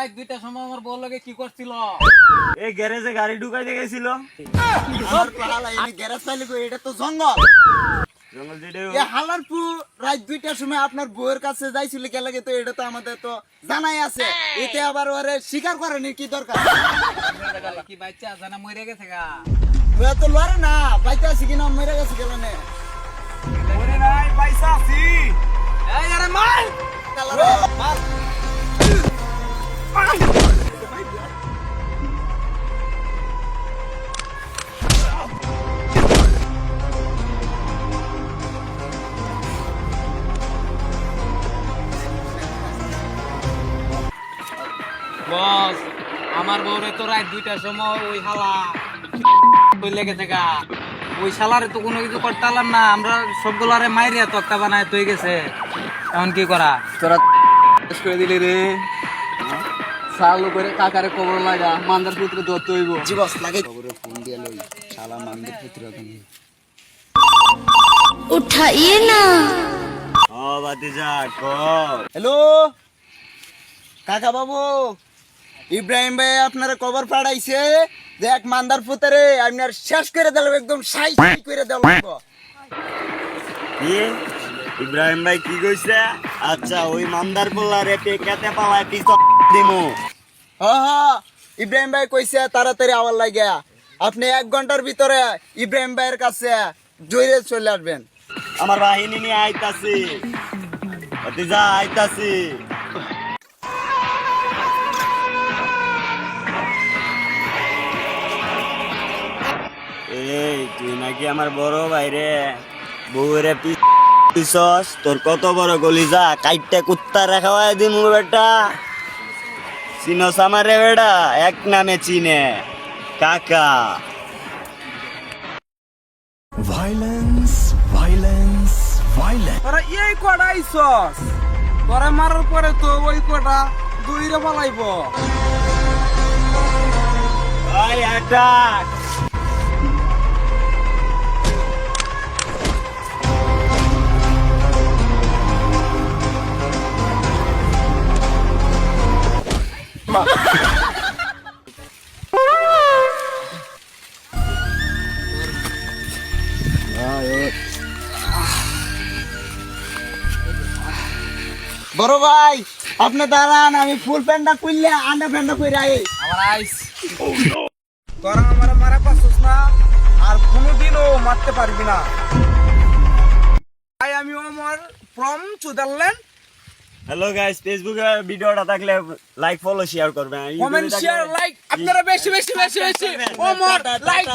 রাত 2টার সময় আমার বউ লগে কি করছিল? এই গ্যারেজে গাড়ি ঢুকাইতে গেছিল। আমার পালা এই গ্যারেজ পাইলে কই, এটা তো জঙ্গল। জঙ্গল যেটা এ হালারপুর রাত 2টার সময় আপনার বউয়ের কাছে যাইছিল কে লাগে, তো এটা তো আমাদের তো জানাই আছে। এতে আবার ওরে স্বীকার করেনি কি দরকার? কি বাচ্চা জানা মরে গেছে গা? ও তো লড়ে না, পাইতে আছে কিনা মরে গেছে গেল না। ওরে নাই পয়সা আছি। এই আরে মার! মার। বস, আমার বউরে তো রাত 2টার সময় ওই হালা কইলে গেছে গা। ওই শালারে তো কোনো কিছু করতে পারলাম না, আমরা সবগুলারে মাইরিয়া তক্তা বানায় তুই গেছে। এখন কি করা? তোরা শেষ করে দিলি রে। চালু করে কাকারে কবর লাগা, মান্দার পুত্র দত্ত হইব। জীবস লাগে খবরে ফোন দিয়ে লই, শালা মানদের পুত্র তুমি। उठाइए ना। ও ভাতিজা ক। হ্যালো কাকা বাবু, ইব্রাহিম ভাই আপনারা খবর পাঠাইছে যে এক মান্দার পুত্রে আপনার শেষ করে দিল, একদম সাই করে দিল। কি ইব্রাহিম ভাই কি কইছে? আচ্ছা ওই মান্দার পোলারে পেকাতে পালায় পিছ দিমু। ইব্রাহিম ভাই কইছে তাড়াতাড়ি আওয়ার লাগিয়া আপনি 1 ঘন্টার ভিতরে ইব্রাহিম ভাইয়ের কাছে জয়রে চলে আসবেন। আমার বাহিনী নিয়ে আইতাছি ভাতিজা, আইতাছি। এই তুই নাকি আমার বড় ভাইরে বউরে পিছস, তোর কত বড় গলিজা, কাইটটা কুত্তা রাখাওয়াই দিমু বেটা। চিনস আমারে বেটা? এক নামে চিনে, কাকা। তোরা এই কটা আইছস, তোরা মারার পরে তো ওই কটা দুইরে পালাইব। ওই অ্যাটাক। বড় ভাই আপনি দাঁড়ান, আমি ফুল প্যান্টটা খুললে আন্ডা প্যান্টটা কইরা আই। আমার আইস তোরা আমার মারা পারছিস না, আর কোনোদিনও মারতে পারবি না। তাই আমি Omar from Switzerland. Hello guys, ফেসবুকে ভিডিওটা থাকলে লাইক ফলো শেয়ার করবেন, কমেন্ট শেয়ার লাইক আপনারা বেশি বেশি বেশি বেশি ওমর লাইক